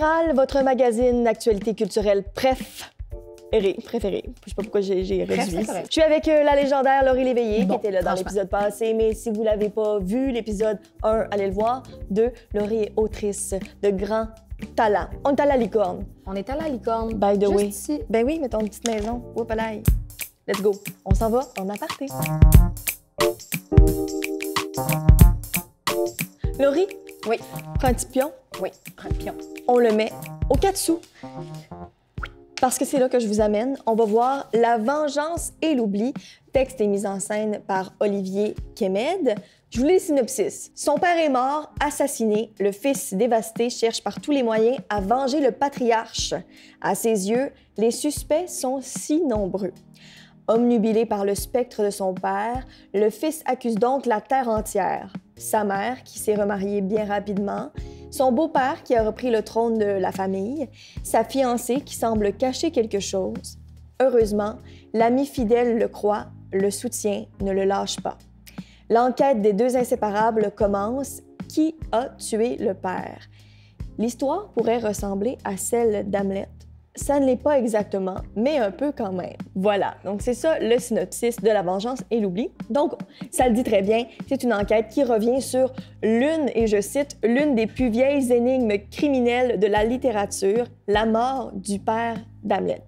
général, votre magazine d'actualité culturelle préféré. Je sais pas pourquoi j'ai réduit. Je suis avec la légendaire Laurie Léveillé, qui était là dans l'épisode passé, mais si vous l'avez pas vu, l'épisode 1, allez le voir. 2, Laurie est autrice de grand talent. On est à la licorne. On est à la licorne. By the way. Ici. Ben oui, mais ton petite maison. Whoopalaï. Let's go. On s'en va en aparté. Laurie? Oui. Prends un petit pion. Oui, prends le pion. On le met au 4 sous. Parce que c'est là que je vous amène. On va voir La vengeance et l'oubli, texte et mise en scène par Olivier Kemed. Je vous lis le synopsis. Son père est mort, assassiné. Le fils dévasté cherche par tous les moyens à venger le patriarche. À ses yeux, les suspects sont si nombreux. Omnubilé par le spectre de son père, le fils accuse donc la terre entière. Sa mère, qui s'est remariée bien rapidement, son beau-père, qui a repris le trône de la famille, sa fiancée, qui semble cacher quelque chose. Heureusement, l'ami fidèle le croit, le soutient, ne le lâche pas. L'enquête des deux inséparables commence. Qui a tué le père? L'histoire pourrait ressembler à celle d'Hamlet. Ça ne l'est pas exactement, mais un peu quand même. Voilà, donc c'est ça le synopsis de La vengeance et l'oubli. Donc, ça le dit très bien, c'est une enquête qui revient sur l'une, et je cite, l'une des plus vieilles énigmes criminelles de la littérature, la mort du père d'Hamlet.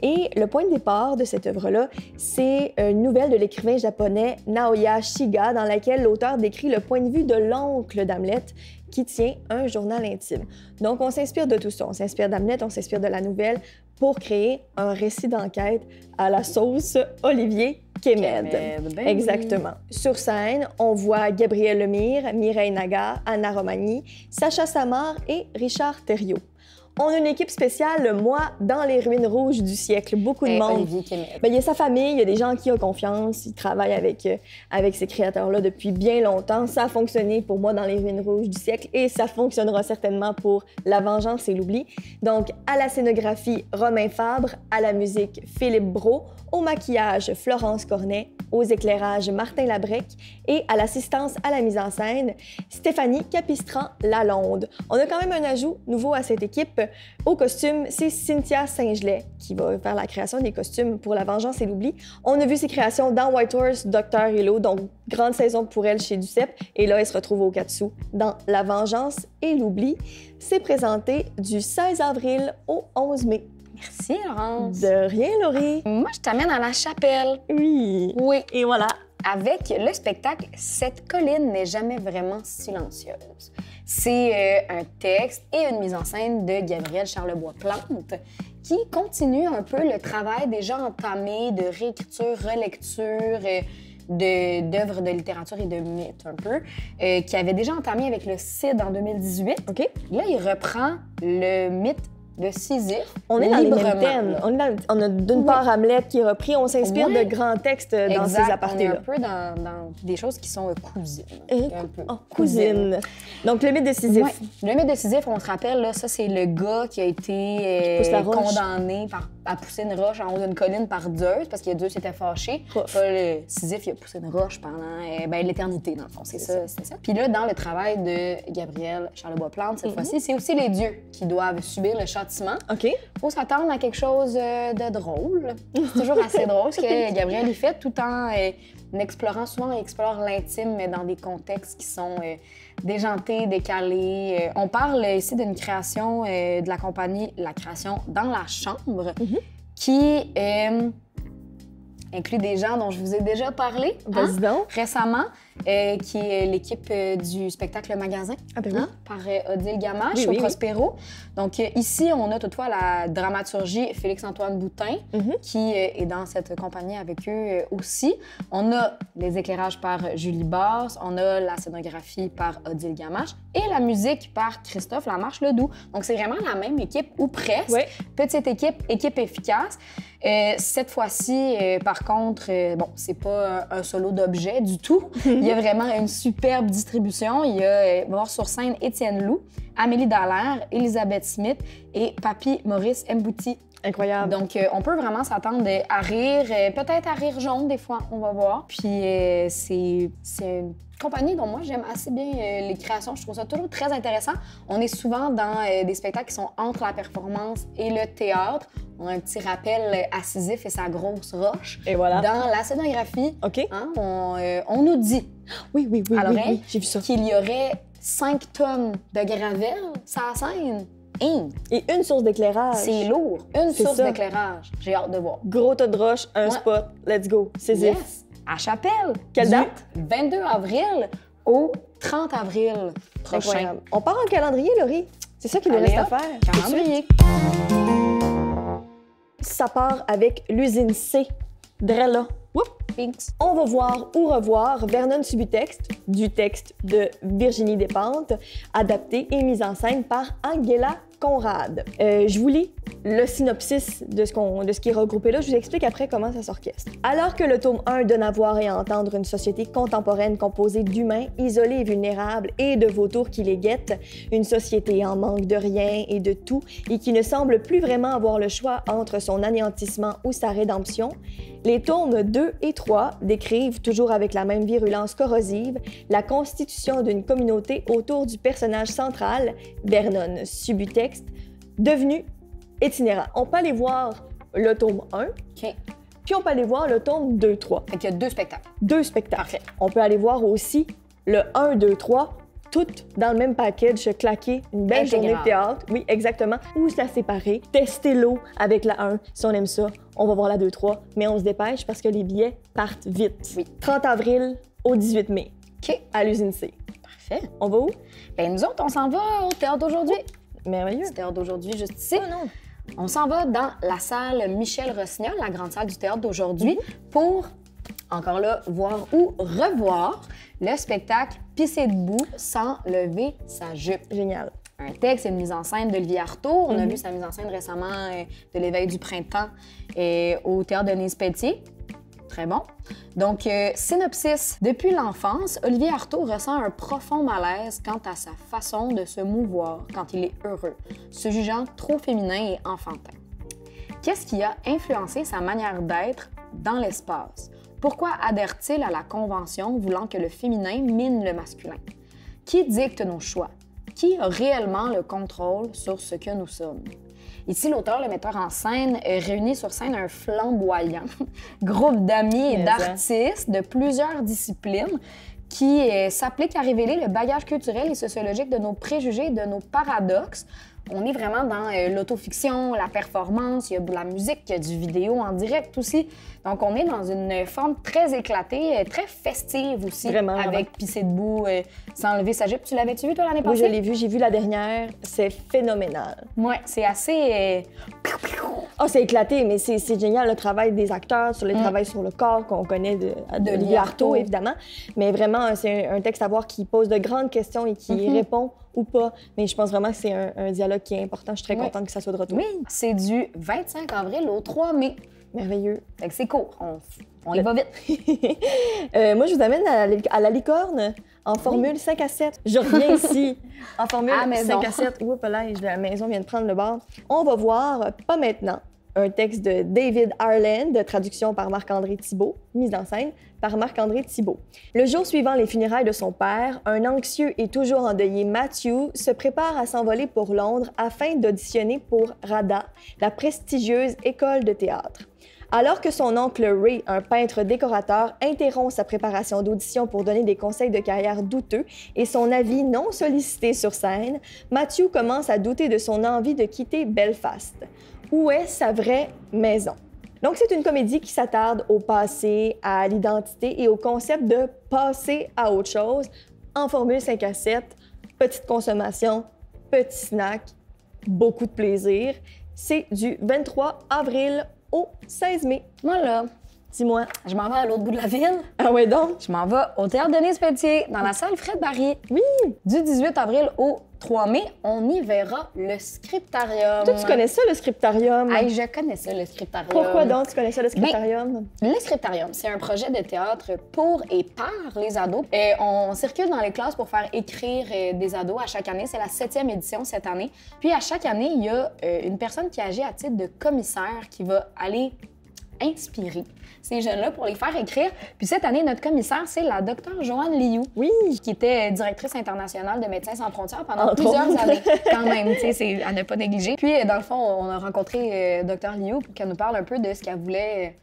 Et le point de départ de cette œuvre-là, c'est une nouvelle de l'écrivain japonais Naoya Shiga, dans laquelle l'auteur décrit le point de vue de l'oncle d'Hamlet, qui tient un journal intime. Donc, on s'inspire de tout ça. On s'inspire d'Hamlet, on s'inspire de la nouvelle pour créer un récit d'enquête à la sauce Olivier Kemed. Ben Exactement. Oui. Sur scène, on voit Gabriel Lemire, Mireille Naga, Anna Romagny, Sacha Samar et Richard Thériault. On a une équipe spéciale, moi, dans les ruines rouges du siècle. Beaucoup de monde. Olivier Kemed. Ben, il y a sa famille, il y a des gens en qui il a confiance. Il travaille avec ces créateurs-là depuis bien longtemps. Ça a fonctionné pour moi dans les ruines rouges du siècle et ça fonctionnera certainement pour La vengeance et l'oubli. Donc, à la scénographie, Romain Fabre, à la musique, Philippe Brault, au maquillage, Florence Cornet, aux éclairages, Martin Labrec et à l'assistance à la mise en scène, Stéphanie Capistran-Lalonde. On a quand même un ajout nouveau à cette équipe. Au costume, c'est Cynthia Saint-Gelais qui va faire la création des costumes pour La vengeance et l'oubli. On a vu ses créations dans White Horse, Dr. Hello, donc grande saison pour elle chez Duceppe. Et là, elle se retrouve au Katsu dans La vengeance et l'oubli. C'est présenté du 16 avril au 11 mai. Merci, Laurence. De rien, Laurie. Moi, je t'amène à la chapelle. Oui. Oui. Et voilà. Avec le spectacle « Cette colline n'est jamais vraiment silencieuse ». C'est un texte et une mise en scène de Gabriel Charlebois-Plante qui continue un peu le travail déjà entamé de réécriture, relecture d'œuvres de littérature et de mythes un peu, qui avait déjà entamé avec le Cid en 2018. OK. Là, il reprend le mythe de Sisyphe. On est dans les mêmes librement, thèmes. là. On a d'une part Hamlet qui est repris, on s'inspire Ouais. de grands textes dans Exact. ces apartés-là. On est un peu dans des choses qui sont cousines. Un peu. Oh, cousine. Donc, le mythe de Sisyphe. Ouais. Le mythe de Sisyphe, on se rappelle, là, ça, c'est le gars qui a été Pousse la roche. condamné à pousser une roche en haut d'une colline par Zeus, parce que Zeus était fâché. Le Sisyphe, il a poussé une roche pendant l'éternité, dans le fond. C'est ça. Puis là, dans le travail de Gabriel Charlebois-Plante, cette fois-ci, c'est aussi les dieux qui doivent subir le châtiment. OK. Faut s'attendre à quelque chose de drôle. C'est toujours assez drôle ce que Gabriel y fait, tout en explorant, souvent il explore l'intime, mais dans des contextes qui sont déjantés, décalés. On parle ici d'une création de la compagnie La Création dans la Chambre, qui inclut des gens dont je vous ai déjà parlé Vas-y donc. récemment, qui est l'équipe du spectacle Le Magasin, Ah ben oui. par Odile Gamache Oui, au oui, oui. Prospero. Donc ici, on a toutefois la dramaturgie Félix-Antoine Boutin, qui est dans cette compagnie avec eux aussi. On a les éclairages par Julie Basse, on a la scénographie par Odile Gamache et la musique par Christophe Lamarche-Ledoux. Donc c'est vraiment la même équipe, ou presque. Oui. Petite équipe efficace. Cette fois-ci, par contre, bon, c'est pas un solo d'objet du tout. Il y a vraiment une superbe distribution. Il va voir sur scène Étienne Loup, Amélie Dallaire, Elisabeth Smith et Papy Maurice Mbouti. Incroyable. Donc, on peut vraiment s'attendre à rire, peut-être à rire jaune des fois, on va voir. Puis, c'est une compagnie dont moi, j'aime assez bien les créations. Je trouve ça toujours très intéressant. On est souvent dans des spectacles qui sont entre la performance et le théâtre. On a un petit rappel à Sisyphe et sa grosse roche. Et voilà. Dans la scénographie, OK. hein, on nous dit Oui, à l'oreille j'ai vu ça. qu'il y aurait 5 tonnes de gravelle sur la scène. Hein? Et une source d'éclairage. C'est lourd. Une C'est source ça. d'éclairage. J'ai hâte de voir. Gros tas de roche, un Ouais. spot, let's go. Sisyphe. Yes. À Chapelle. Quelle Du date? 22 avril au 30 avril prochain. Incroyable. On part en calendrier, Laurie. C'est ça qu'il nous Allez, reste à hop, faire. calendrier. Ça part avec l'usine C. Drella. Whoop. Thanks. On va voir ou revoir Vernon Subutex, du texte de Virginie Despentes, adapté et mis en scène par Angela Conrad. Je vous lis le synopsis de ce qui est regroupé là. Je vous explique après comment ça s'orchestre. Alors que le tome 1 donne à voir et à entendre une société contemporaine composée d'humains isolés et vulnérables et de vautours qui les guettent, une société en manque de rien et de tout et qui ne semble plus vraiment avoir le choix entre son anéantissement ou sa rédemption, les tomes 2 et 3 décrivent, toujours avec la même virulence corrosive, la constitution d'une communauté autour du personnage central, Vernon Subutex, devenu itinérant. On peut aller voir le tome 1, OK. puis on peut aller voir le tome 2-3. Fait qu'il y a 2 spectacles. 2 spectacles. Parfait. On peut aller voir aussi le 1, 2, 3, toutes dans le même package, claquer une belle Intégral. journée de théâtre. Oui, exactement. Ou se la séparer, tester l'eau avec la 1. Si on aime ça, on va voir la 2, 3. Mais on se dépêche parce que les billets partent vite. Oui. 30 avril au 18 mai, OK. à l'usine C. Parfait. On va où? Ben nous autres, on s'en va au théâtre d'aujourd'hui. Merveilleux. Le théâtre d'aujourd'hui, juste ici. Oh non. On s'en va dans la salle Michel Rossignol, la grande salle du théâtre d'aujourd'hui, pour, encore là, voir ou revoir le spectacle Pisser debout sans lever sa jupe. Génial. Un texte et une mise en scène d'Olivier Artaud. On a vu sa mise en scène récemment de l'Éveil du printemps au théâtre de Denise-Pelletier. Très bon. Donc, synopsis. Depuis l'enfance, Olivier Artaud ressent un profond malaise quant à sa façon de se mouvoir quand il est heureux, se jugeant trop féminin et enfantin. Qu'est-ce qui a influencé sa manière d'être dans l'espace? Pourquoi adhère-t-il à la convention voulant que le féminin mine le masculin? Qui dicte nos choix? Qui a réellement le contrôle sur ce que nous sommes? Ici, l'auteur, le metteur en scène, réunit sur scène un flamboyant groupe d'amis et d'artistes de plusieurs disciplines qui s'appliquent à révéler le bagage culturel et sociologique de nos préjugés et de nos paradoxes. On est vraiment dans l'autofiction, la performance, il y a de la musique, il y a du vidéo en direct aussi. Donc, on est dans une forme très éclatée, très festive aussi, Vraiment, avec Pisser debout, sans lever sa jupe. Tu l'avais-tu vu, toi, l'année Oui, passée? je l'ai vu. J'ai vu la dernière. C'est phénoménal. Ouais, c'est assez... Ah, c'est éclaté, mais c'est génial le travail des acteurs, sur le travail sur le corps qu'on connaît de Olivier Artaud, évidemment. Mais vraiment, c'est un texte à voir qui pose de grandes questions et qui répond ou pas. Mais je pense vraiment que c'est un dialogue qui est important. Je suis très contente que ça soit de retour. Oui, c'est du 25 avril au 3 mai. Merveilleux. Fait que c'est court. On y va vite. Moi, je vous amène à la licorne en formule 5 à 7. Je reviens ici en formule À la maison. 5 à 7. Oups, là, la maison vient de prendre le bord. On va voir, pas maintenant, un texte de David Harland, de traduction par Marc-André Thibault, mise en scène par Marc-André Thibault. Le jour suivant les funérailles de son père, un anxieux et toujours endeuillé Matthew se prépare à s'envoler pour Londres afin d'auditionner pour RADA, la prestigieuse école de théâtre. Alors que son oncle Ray, un peintre décorateur, interrompt sa préparation d'audition pour donner des conseils de carrière douteux et son avis non sollicité sur scène, Matthew commence à douter de son envie de quitter Belfast. Où est sa vraie maison? Donc, c'est une comédie qui s'attarde au passé, à l'identité et au concept de passer à autre chose en formule 5 à 7, petite consommation, petit snack, beaucoup de plaisir. C'est du 23 avril au 16 mai. Moi, là, Dis-moi. je m'en vais à l'autre bout de la ville. Ah ouais donc? Je m'en vais au théâtre Denise-Pelletier, dans la salle Fred Barry. Oui! Du 18 avril au 3 mai, on y verra le scriptarium. Toi, tu connais ça, le scriptarium? Hey, je connais ça, le scriptarium. Pourquoi donc tu connais ça, le scriptarium? Le scriptarium, c'est un projet de théâtre pour et par les ados. On circule dans les classes pour faire écrire des ados à chaque année. C'est la 7e édition cette année. Puis à chaque année, il y a une personne qui agit à titre de commissaire qui va aller inspirer ces jeunes-là pour les faire écrire. Puis cette année, notre commissaire, c'est la Dr Joanne Liu, Oui. qui était directrice internationale de Médecins sans frontières pendant Entre plusieurs autres. années, quand même, tu sais, c'est à ne pas négliger. Puis, dans le fond, on a rencontré Dr Liu pour qu'elle nous parle un peu de ce qu'elle voulait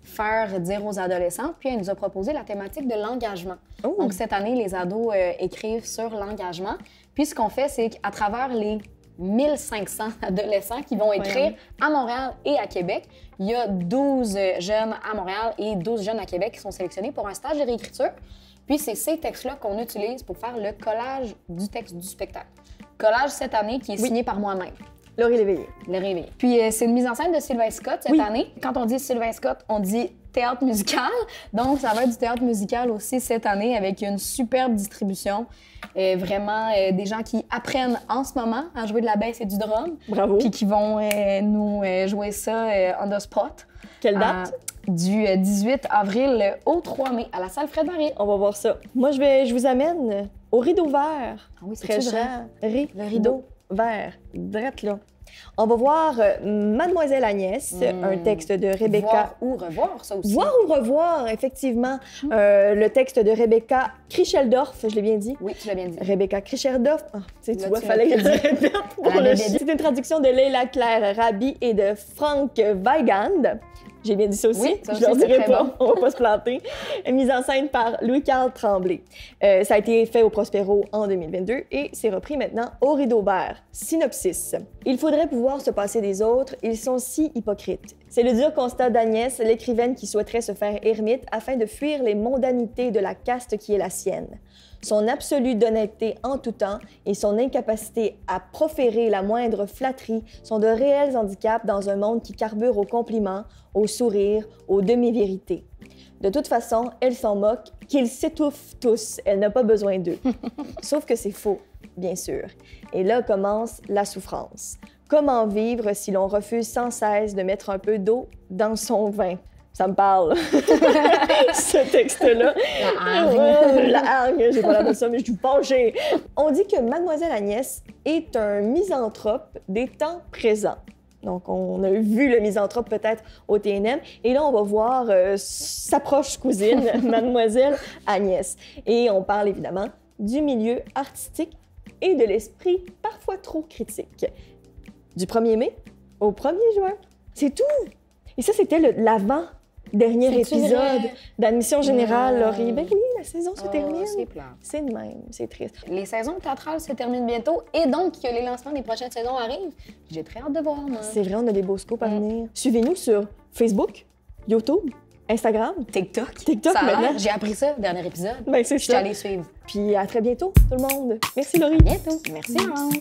faire dire aux adolescents. Puis, elle nous a proposé la thématique de l'engagement. Oh. Donc, cette année, les ados écrivent sur l'engagement. Puis, ce qu'on fait, c'est qu'à travers les 1500 adolescents qui vont écrire à Montréal et à Québec. Il y a 12 jeunes à Montréal et 12 jeunes à Québec qui sont sélectionnés pour un stage de réécriture. Puis c'est ces textes-là qu'on utilise pour faire le collage du texte du spectacle. Collage cette année qui est signé par moi-même. Laurie Léveillé. Le réveil. Puis c'est une mise en scène de Sylvain Scott cette année. Quand on dit Sylvain Scott, on dit théâtre musical. Donc, ça va être du théâtre musical aussi cette année avec une superbe distribution. Vraiment des gens qui apprennent en ce moment à jouer de la basse et du drum. Bravo. Puis qui vont nous jouer ça on the spot. Quelle date? Du 18 avril au 3 mai à la salle Fred Marie. On va voir ça. Moi, je vous amène au rideau vert. Ah oui, c'est Très vrai. cher. Le rideau vert. Drette là. On va voir Mademoiselle Agnès, un texte de Rebecca. Voir ou revoir, ça aussi. Voir ou revoir, effectivement. Le texte de Rebecca Kricheldorf, je l'ai bien dit. Oui, tu l'as bien dit. Rebecca Kricheldorf. Ah, tu Là, vois, tu fallait que l'as je le dit. répète pour Elle le avait chien. dit. C'est une traduction de Leila Claire Rabi et de Frank Weigand. J'ai bien dit ça aussi. Oui, ça je aussi, leur c'est dirai très pas. bon. On va pas se planter. Mise en scène par Louis-Carl Tremblay. Ça a été fait au Prospero en 2022 et c'est repris maintenant au Rideau Vert. Synopsis. Il faudrait pouvoir se passer des autres, ils sont si hypocrites. C'est le dur constat d'Agnès, l'écrivaine qui souhaiterait se faire ermite afin de fuir les mondanités de la caste qui est la sienne. Son absolue d'honnêteté en tout temps et son incapacité à proférer la moindre flatterie sont de réels handicaps dans un monde qui carbure aux compliments, aux sourires, aux demi-vérités. De toute façon, elle s'en moque, qu'ils s'étouffent tous, elle n'a pas besoin d'eux. Sauf que c'est faux, bien sûr. Et là commence la souffrance. Comment vivre si l'on refuse sans cesse de mettre un peu d'eau dans son vin? Ça me parle, ce texte-là. La hargne. La hargne, j'ai pas l'air de ça, mais je suis penchée. On dit que Mademoiselle Agnès est un misanthrope des temps présents. Donc, on a vu le misanthrope peut-être au TNM. Et là, on va voir sa proche cousine, Mademoiselle Agnès. Et on parle évidemment du milieu artistique et de l'esprit parfois trop critique. Du 1er mai au 1er juin. C'est tout! Et ça, c'était l'avant-dernier C'est-tu épisode vrai? d'Admission Générale, Laurie. Ben oui, la saison se termine. C'est plate. C'est de même, c'est triste. Les saisons théâtrales se terminent bientôt et donc que les lancements des prochaines saisons arrivent. J'ai très hâte de voir, moi. C'est vrai, on a des beaux scopes à venir. Suivez-nous sur Facebook, YouTube, Instagram. TikTok. TikTok, Ça a l'air. maintenant. J'ai appris ça, dernier épisode. Ben, c'est Je suis ça. allée suivre. Puis à très bientôt, tout le monde. Merci, Laurie. Bientôt. Merci, Laurence.